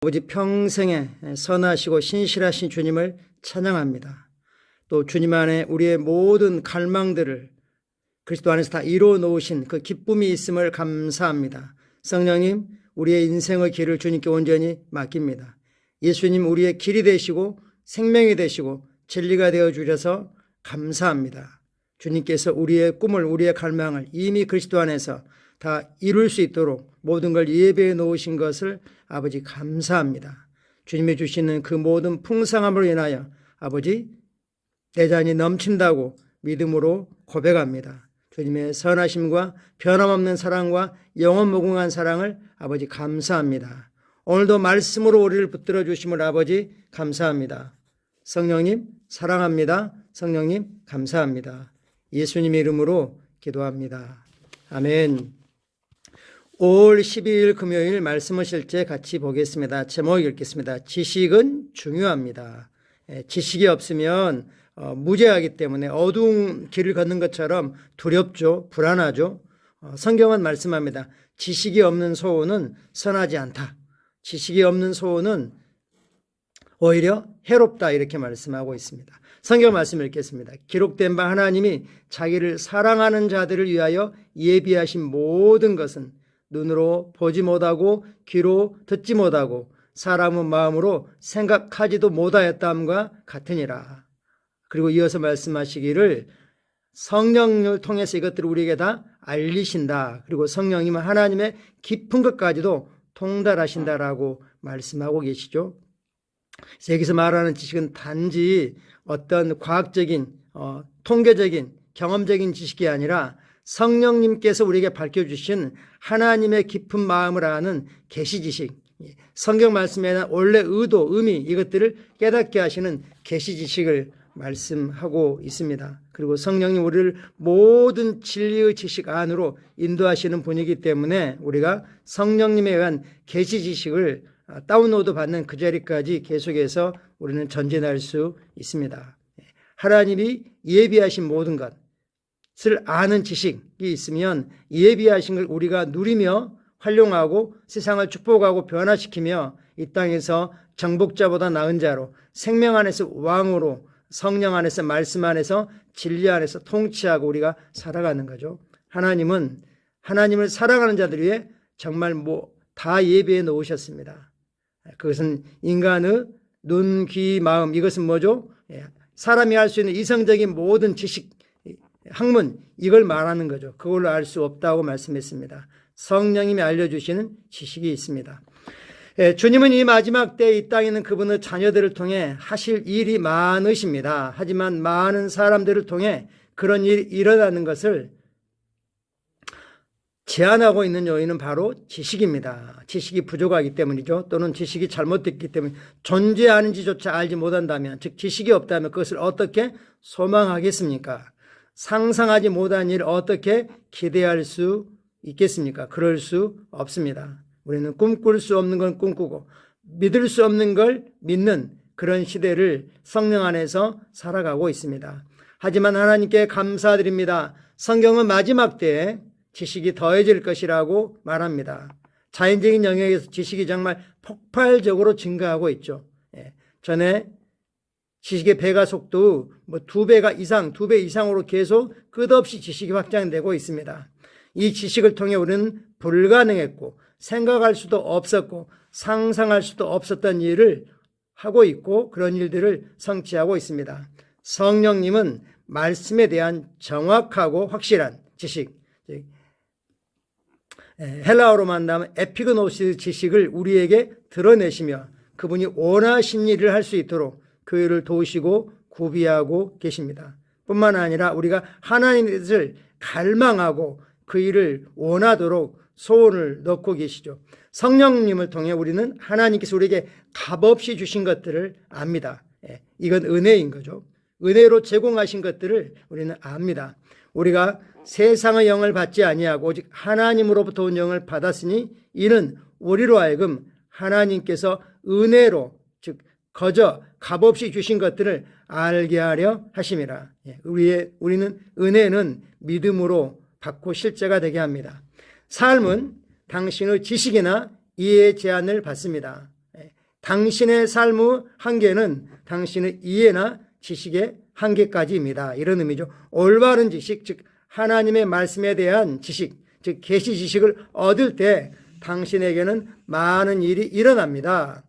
아버지 평생에 선하시고 신실하신 주님을 찬양합니다. 또 주님 안에 우리의 모든 갈망들을 그리스도 안에서 다 이루어 놓으신 그 기쁨이 있음을 감사합니다. 성령님, 우리의 인생의 길을 주님께 온전히 맡깁니다. 예수님, 우리의 길이 되시고 생명이 되시고 진리가 되어 주셔서 감사합니다. 주님께서 우리의 꿈을, 우리의 갈망을 이미 그리스도 안에서 다 이룰 수 있도록 모든 걸 예배해 놓으신 것을 아버지 감사합니다. 주님이 주시는 그 모든 풍성함으로 인하여 아버지 대잔이 넘친다고 믿음으로 고백합니다. 주님의 선하심과 변함없는 사랑과 영원무궁한 사랑을 아버지 감사합니다. 오늘도 말씀으로 우리를 붙들어 주심을 아버지 감사합니다. 성령님 사랑합니다. 성령님 감사합니다. 예수님의 이름으로 기도합니다. 아멘. 5월 12일 금요일 말씀을 실제 같이 보겠습니다. 제목 읽겠습니다. 지식은 중요합니다. 지식이 없으면 무죄하기 때문에 어두운 길을 걷는 것처럼 두렵죠. 불안하죠. 성경은 말씀합니다. 지식이 없는 소원은 선하지 않다. 지식이 없는 소원은 오히려 해롭다 이렇게 말씀하고 있습니다. 성경 말씀 읽겠습니다. 기록된 바 하나님이 자기를 사랑하는 자들을 위하여 예비하신 모든 것은 눈으로 보지 못하고 귀로 듣지 못하고 사람의 마음으로 생각하지도 못하였다함과 같으니라. 그리고 이어서 말씀하시기를 성령을 통해서 이것들을 우리에게 다 알리신다. 그리고 성령님은 하나님의 깊은 것까지도 통달하신다라고 말씀하고 계시죠. 그래서 여기서 말하는 지식은 단지 어떤 과학적인 통계적인 경험적인 지식이 아니라 성령님께서 우리에게 밝혀주신 하나님의 깊은 마음을 아는 계시 지식, 성경 말씀에 대한 원래 의도, 의미 이것들을 깨닫게 하시는 계시 지식을 말씀하고 있습니다. 그리고 성령님 우리를 모든 진리의 지식 안으로 인도하시는 분이기 때문에 우리가 성령님에 의한 계시 지식을 다운로드 받는 그 자리까지 계속해서 우리는 전진할 수 있습니다. 하나님이 예비하신 모든 것을 아는 지식이 있으면 예비하신 걸 우리가 누리며 활용하고 세상을 축복하고 변화시키며 이 땅에서 정복자보다 나은 자로 생명 안에서 왕으로 성령 안에서 말씀 안에서 진리 안에서 통치하고 우리가 살아가는 거죠. 하나님은 하나님을 사랑하는 자들 위해 정말 다 예비해 놓으셨습니다. 그것은 인간의 눈, 귀, 마음 이것은 뭐죠? 사람이 할 수 있는 이성적인 모든 지식, 학문 이걸 말하는 거죠. 그걸로 알 수 없다고 말씀했습니다. 성령님이 알려주시는 지식이 있습니다. 주님은 이 마지막 때 이 땅에 있는 그분의 자녀들을 통해 하실 일이 많으십니다. 하지만 많은 사람들을 통해 그런 일이 일어나는 것을 제한하고 있는 요인은 바로 지식입니다. 지식이 부족하기 때문이죠. 또는 지식이 잘못됐기 때문에 존재하는지조차 알지 못한다면, 즉 지식이 없다면 그것을 어떻게 소망하겠습니까? 상상하지 못한 일을 어떻게 기대할 수 있겠습니까? 그럴 수 없습니다. 우리는 꿈꿀 수 없는 건 꿈꾸고 믿을 수 없는 걸 믿는 그런 시대를 성령 안에서 살아가고 있습니다. 하지만 하나님께 감사드립니다. 성경은 마지막 때에 지식이 더해질 것이라고 말합니다. 자연적인 영역에서 지식이 정말 폭발적으로 증가하고 있죠. 전에 지식의 배가 속도 2배 이상으로 계속 끝없이 지식이 확장되고 있습니다. 이 지식을 통해 우리는 불가능했고 생각할 수도 없었고 상상할 수도 없었던 일을 하고 있고 그런 일들을 성취하고 있습니다. 성령님은 말씀에 대한 정확하고 확실한 지식, 헬라어로 만나면 에피그노시스 지식을 우리에게 드러내시며 그분이 원하신 일을 할 수 있도록 그 일을 도우시고 구비하고 계십니다. 뿐만 아니라 우리가 하나님의 뜻을 갈망하고 그 일을 원하도록 소원을 넣고 계시죠. 성령님을 통해 우리는 하나님께서 우리에게 값없이 주신 것들을 압니다. 이건 은혜인 거죠. 은혜로 제공하신 것들을 우리는 압니다. 우리가 세상의 영을 받지 아니하고 오직 하나님으로부터 온 영을 받았으니 이는 우리로 하여금 하나님께서 은혜로 즉 거저 값없이 주신 것들을 알게 하려 하심이라. 우리는 은혜는 믿음으로 받고 실제가 되게 합니다. 삶은 당신의 지식이나 이해의 제한을 받습니다. 당신의 삶의 한계는 당신의 이해나 지식의 한계까지입니다. 이런 의미죠. 올바른 지식, 즉 하나님의 말씀에 대한 지식, 즉 계시 지식을 얻을 때 당신에게는 많은 일이 일어납니다.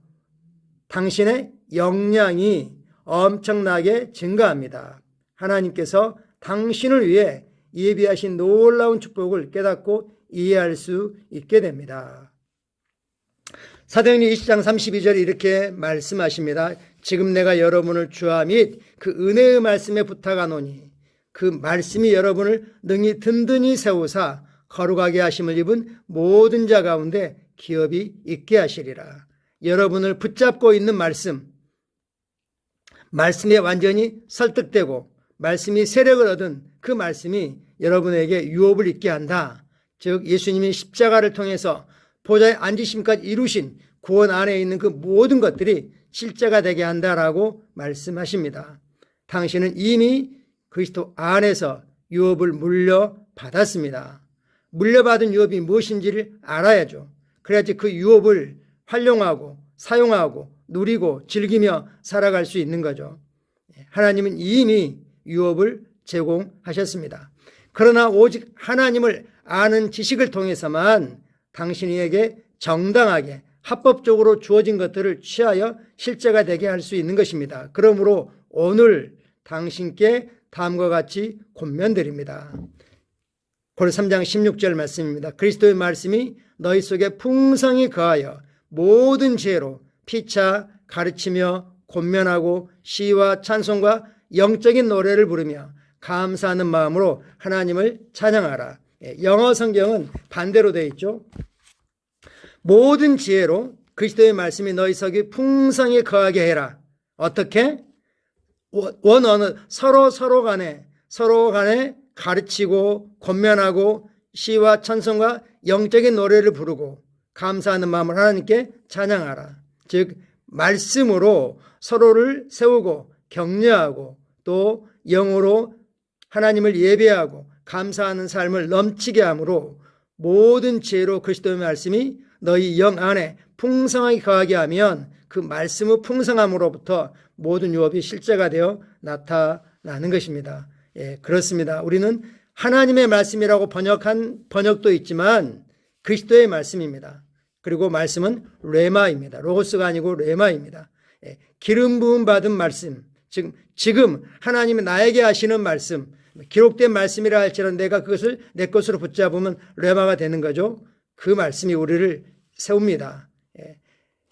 당신의 역량이 엄청나게 증가합니다. 하나님께서 당신을 위해 예비하신 놀라운 축복을 깨닫고 이해할 수 있게 됩니다. 사도행전 20장 32절에 이렇게 말씀하십니다. 지금 내가 여러분을 주와 및 그 은혜의 말씀에 부탁하노니 그 말씀이 여러분을 능히 든든히 세우사 거룩하게 하심을 입은 모든 자 가운데 기업이 있게 하시리라. 여러분을 붙잡고 있는 말씀에 완전히 설득되고 말씀이 세력을 얻은 그 말씀이 여러분에게 유업을 있게 한다. 즉 예수님이 십자가를 통해서 보좌에 앉으심까지 이루신 구원 안에 있는 그 모든 것들이 실제가 되게 한다라고 말씀하십니다. 당신은 이미 그리스도 안에서 유업을 물려받았습니다. 물려받은 유업이 무엇인지를 알아야죠. 그래야지 그 유업을 활용하고 사용하고 누리고 즐기며 살아갈 수 있는 거죠. 하나님은 이미 유업을 제공하셨습니다. 그러나 오직 하나님을 아는 지식을 통해서만 당신에게 정당하게 합법적으로 주어진 것들을 취하여 실제가 되게 할 수 있는 것입니다. 그러므로 오늘 당신께 다음과 같이 권면드립니다. 고린도서 3장 16절 말씀입니다. 그리스도의 말씀이 너희 속에 풍성히 거하여 모든 지혜로 피차 가르치며 권면하고 시와 찬송과 영적인 노래를 부르며 감사하는 마음으로 하나님을 찬양하라. 영어 성경은 반대로 되어 있죠. 모든 지혜로 그리스도의 말씀이 너희 속에 풍성히 거하게 해라. 어떻게? 원 언어 서로 간에 가르치고 권면하고 시와 찬송과 영적인 노래를 부르고 감사하는 마음을 하나님께 찬양하라. 즉 말씀으로 서로를 세우고 격려하고 또 영으로 하나님을 예배하고 감사하는 삶을 넘치게 함으로 모든 지혜로 그리스도의 말씀이 너희 영 안에 풍성하게 거하게 하면 그 말씀의 풍성함으로부터 모든 유업이 실제가 되어 나타나는 것입니다. 그렇습니다. 우리는 하나님의 말씀이라고 번역한 번역도 있지만 그리스도의 말씀입니다. 그리고 말씀은 레마입니다. 로고스가 아니고 레마입니다. 기름 부음 받은 말씀, 즉 지금 하나님이 나에게 하시는 말씀, 기록된 말씀이라 할지라도 내가 그것을 내 것으로 붙잡으면 레마가 되는 거죠. 그 말씀이 우리를 세웁니다.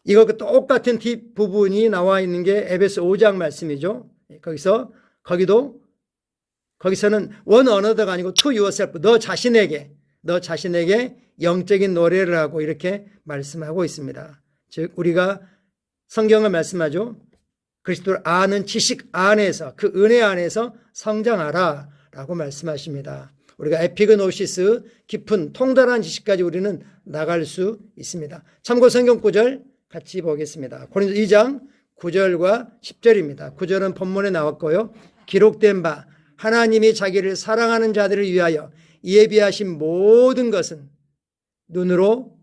이거 똑같은 뒷부분이 나와 있는 게 에베소 5장 말씀이죠. 거기서는 one another가 아니고 to yourself, 너 자신에게 영적인 노래를 하고 이렇게 말씀하고 있습니다. 즉 우리가 성경을 말씀하죠. 그리스도를 아는 지식 안에서 그 은혜 안에서 성장하라 라고 말씀하십니다. 우리가 에피그노시스 깊은 통달한 지식까지 우리는 나갈 수 있습니다. 참고 성경 구절 같이 보겠습니다. 고린도서 2장 9절과 10절입니다. 9절은 본문에 나왔고요. 기록된 바 하나님이 자기를 사랑하는 자들을 위하여 예비하신 모든 것은 눈으로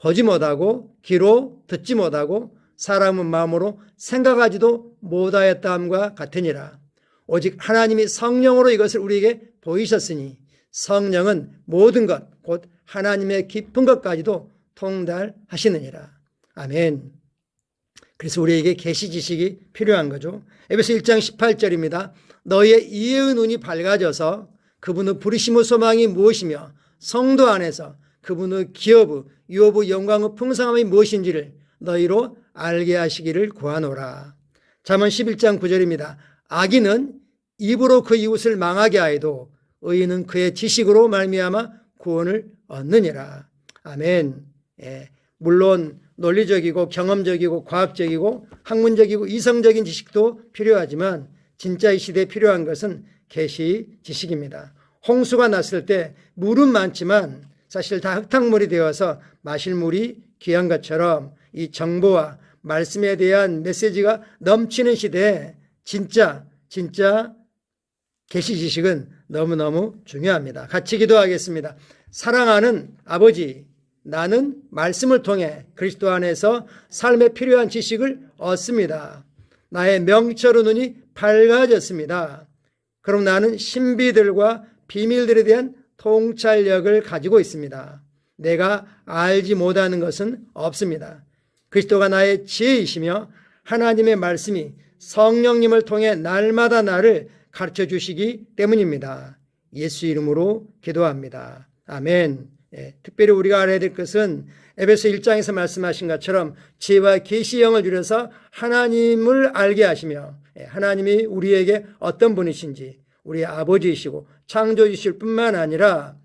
보지 못하고 귀로 듣지 못하고 사람은 마음으로 생각하지도 못하였다함과 같으니라. 오직 하나님이 성령으로 이것을 우리에게 보이셨으니 성령은 모든 것 곧 하나님의 깊은 것까지도 통달하시느니라. 아멘. 그래서 우리에게 계시 지식이 필요한 거죠. 에베소 1장 18절입니다. 너희의 이해의 눈이 밝아져서 그분의 부르심의 소망이 무엇이며 성도 안에서 그분의 기업의 유업의 영광의 풍성함이 무엇인지를 너희로 알게 하시기를 구하노라. 잠언 11장 9절입니다. 악인은 입으로 그 이웃을 망하게 하여도 의인은 그의 지식으로 말미암아 구원을 얻느니라. 아멘. 물론 논리적이고 경험적이고 과학적이고 학문적이고 이성적인 지식도 필요하지만 진짜 이 시대에 필요한 것은 계시 지식입니다. 홍수가 났을 때 물은 많지만 사실 다 흙탕물이 되어서 마실 물이 귀한 것처럼 이 정보와 말씀에 대한 메시지가 넘치는 시대에 진짜 계시 지식은 너무너무 중요합니다. 같이 기도하겠습니다. 사랑하는 아버지, 나는 말씀을 통해 그리스도 안에서 삶에 필요한 지식을 얻습니다. 나의 명철의 눈이 밝아졌습니다. 그럼 나는 신비들과 비밀들에 대한 통찰력을 가지고 있습니다. 내가 알지 못하는 것은 없습니다. 그리스도가 나의 지혜이시며 하나님의 말씀이 성령님을 통해 날마다 나를 가르쳐 주시기 때문입니다. 예수 이름으로 기도합니다. 아멘. 특별히 우리가 알아야 될 것은 에베소 1장에서 말씀하신 것처럼 지혜와 계시 영을 주려서 하나님을 알게 하시며 하나님이 우리에게 어떤 분이신지 우리의 아버지이시고 창조주실 뿐만 아니라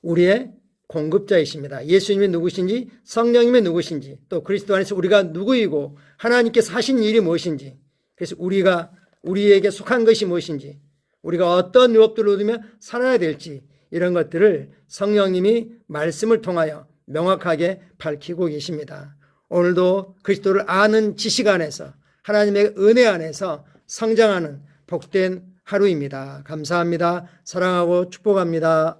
우리의 공급자이십니다. 예수님이 누구신지 성령님이 누구신지 또 그리스도 안에서 우리가 누구이고 하나님께서 하신 일이 무엇인지 그래서 우리에게 속한 것이 무엇인지 우리가 어떤 유업들을 얻으며 살아야 될지 이런 것들을 성령님이 말씀을 통하여 명확하게 밝히고 계십니다. 오늘도 그리스도를 아는 지식 안에서 하나님의 은혜 안에서 성장하는 복된 하루입니다. 감사합니다. 사랑하고 축복합니다.